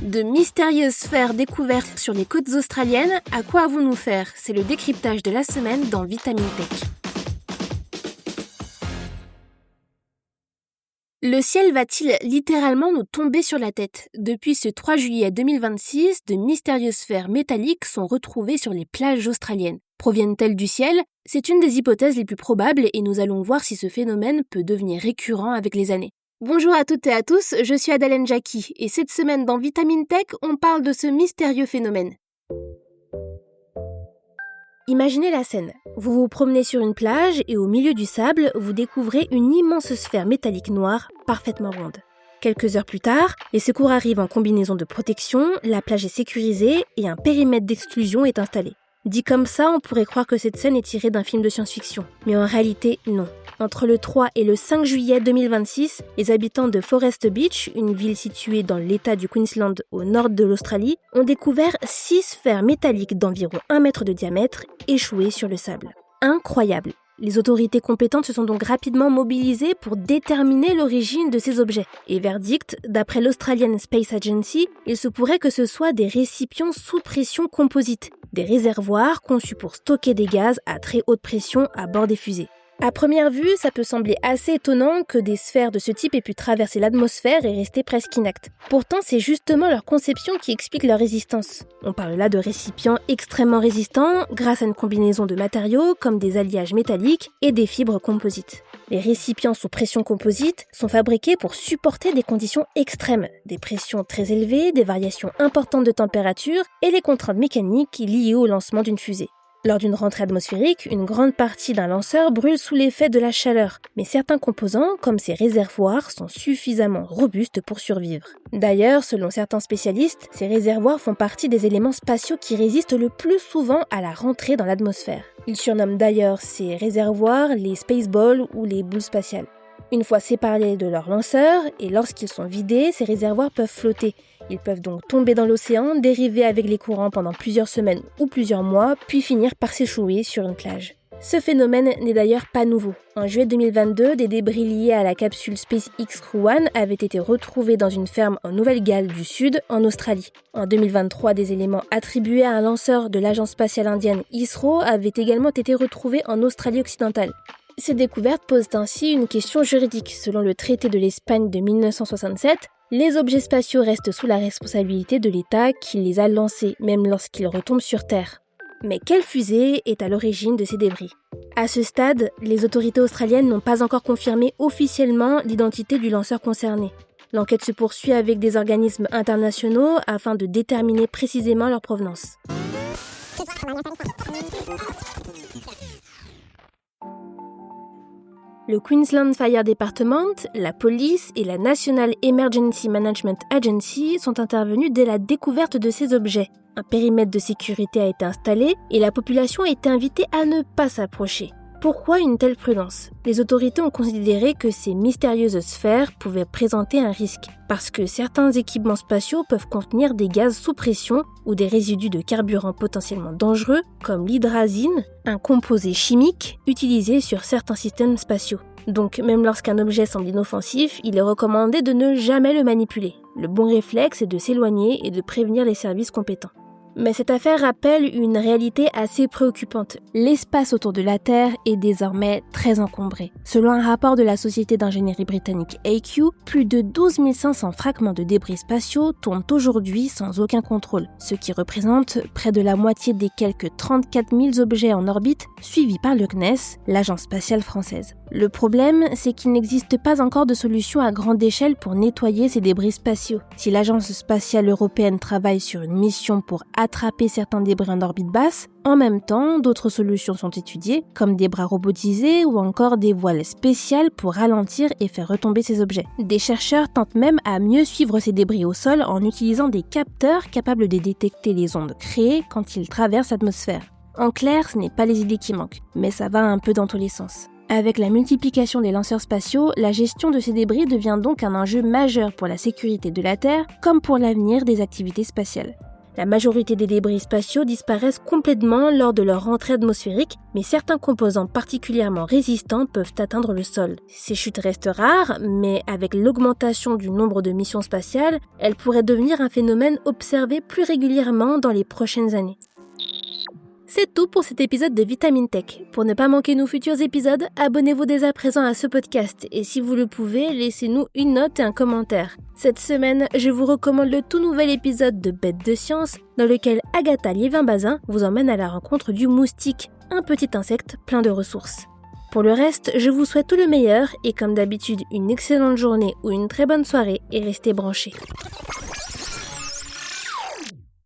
De mystérieuses sphères découvertes sur les côtes australiennes, à quoi avons-nous faire? C'est le décryptage de la semaine dans Vitamine Tech. Le ciel va-t-il littéralement nous tomber sur la tête? Depuis ce 3 juillet 2026, de mystérieuses sphères métalliques sont retrouvées sur les plages australiennes. Proviennent-elles du ciel? C'est une des hypothèses les plus probables et nous allons voir si ce phénomène peut devenir récurrent avec les années. Bonjour à toutes et à tous, je suis Adalène Jackie et cette semaine dans Vitamine Tech, on parle de ce mystérieux phénomène. Imaginez la scène. Vous vous promenez sur une plage et au milieu du sable, vous découvrez une immense sphère métallique noire, parfaitement ronde. Quelques heures plus tard, les secours arrivent en combinaison de protection, la plage est sécurisée et un périmètre d'exclusion est installé. Dit comme ça, on pourrait croire que cette scène est tirée d'un film de science-fiction. Mais en réalité, non. Entre le 3 et le 5 juillet 2026, les habitants de Forest Beach, une ville située dans l'état du Queensland au nord de l'Australie, ont découvert 6 sphères métalliques d'environ 1 mètre de diamètre échouées sur le sable. Incroyable! Les autorités compétentes se sont donc rapidement mobilisées pour déterminer l'origine de ces objets. Et verdict, d'après l'Australian Space Agency, il se pourrait que ce soit des récipients sous pression composite, des réservoirs conçus pour stocker des gaz à très haute pression à bord des fusées. À première vue, ça peut sembler assez étonnant que des sphères de ce type aient pu traverser l'atmosphère et rester presque inactes. Pourtant, c'est justement leur conception qui explique leur résistance. On parle là de récipients extrêmement résistants grâce à une combinaison de matériaux comme des alliages métalliques et des fibres composites. Les récipients sous pression composite sont fabriqués pour supporter des conditions extrêmes, des pressions très élevées, des variations importantes de température et les contraintes mécaniques liées au lancement d'une fusée. Lors d'une rentrée atmosphérique, une grande partie d'un lanceur brûle sous l'effet de la chaleur, mais certains composants, comme ces réservoirs, sont suffisamment robustes pour survivre. D'ailleurs, selon certains spécialistes, ces réservoirs font partie des éléments spatiaux qui résistent le plus souvent à la rentrée dans l'atmosphère. Ils surnomment d'ailleurs ces réservoirs les spaceballs ou les boules spatiales. Une fois séparés de leur lanceur, et lorsqu'ils sont vidés, ces réservoirs peuvent flotter. Ils peuvent donc tomber dans l'océan, dériver avec les courants pendant plusieurs semaines ou plusieurs mois, puis finir par s'échouer sur une plage. Ce phénomène n'est d'ailleurs pas nouveau. En juillet 2022, des débris liés à la capsule SpaceX Crew One avaient été retrouvés dans une ferme en Nouvelle-Galles du Sud, en Australie. En 2023, des éléments attribués à un lanceur de l'agence spatiale indienne ISRO avaient également été retrouvés en Australie occidentale. Ces découvertes posent ainsi une question juridique. Selon le traité de l'Espagne de 1967, les objets spatiaux restent sous la responsabilité de l'État qui les a lancés, même lorsqu'ils retombent sur Terre. Mais quelle fusée est à l'origine de ces débris? À ce stade, les autorités australiennes n'ont pas encore confirmé officiellement l'identité du lanceur concerné. L'enquête se poursuit avec des organismes internationaux afin de déterminer précisément leur provenance. Le Queensland Fire Department, la police et la National Emergency Management Agency sont intervenus dès la découverte de ces objets. Un périmètre de sécurité a été installé et la population a été invitée à ne pas s'approcher. Pourquoi une telle prudence? Les autorités ont considéré que ces mystérieuses sphères pouvaient présenter un risque, parce que certains équipements spatiaux peuvent contenir des gaz sous pression ou des résidus de carburant potentiellement dangereux, comme l'hydrazine, un composé chimique utilisé sur certains systèmes spatiaux. Donc, même lorsqu'un objet semble inoffensif, il est recommandé de ne jamais le manipuler. Le bon réflexe est de s'éloigner et de prévenir les services compétents. Mais cette affaire rappelle une réalité assez préoccupante. L'espace autour de la Terre est désormais très encombré. Selon un rapport de la société d'ingénierie britannique AQ, plus de 12 500 fragments de débris spatiaux tombent aujourd'hui sans aucun contrôle, ce qui représente près de la moitié des quelques 34 000 objets en orbite suivis par le CNES, l'agence spatiale française. Le problème, c'est qu'il n'existe pas encore de solution à grande échelle pour nettoyer ces débris spatiaux. Si l'agence spatiale européenne travaille sur une mission pour attraper certains débris en orbite basse, en même temps, d'autres solutions sont étudiées, comme des bras robotisés ou encore des voiles spéciales pour ralentir et faire retomber ces objets. Des chercheurs tentent même à mieux suivre ces débris au sol en utilisant des capteurs capables de détecter les ondes créées quand ils traversent l'atmosphère. En clair, ce n'est pas les idées qui manquent, mais ça va un peu dans tous les sens. Avec la multiplication des lanceurs spatiaux, la gestion de ces débris devient donc un enjeu majeur pour la sécurité de la Terre, comme pour l'avenir des activités spatiales. La majorité des débris spatiaux disparaissent complètement lors de leur rentrée atmosphérique, mais certains composants particulièrement résistants peuvent atteindre le sol. Ces chutes restent rares, mais avec l'augmentation du nombre de missions spatiales, elles pourraient devenir un phénomène observé plus régulièrement dans les prochaines années. C'est tout pour cet épisode de Vitamine Tech. Pour ne pas manquer nos futurs épisodes, abonnez-vous dès à présent à ce podcast et si vous le pouvez, laissez-nous une note et un commentaire. Cette semaine, je vous recommande le tout nouvel épisode de Bêtes de science dans lequel Agatha Liévin-Bazin vous emmène à la rencontre du moustique, un petit insecte plein de ressources. Pour le reste, je vous souhaite tout le meilleur et comme d'habitude, une excellente journée ou une très bonne soirée et restez branchés.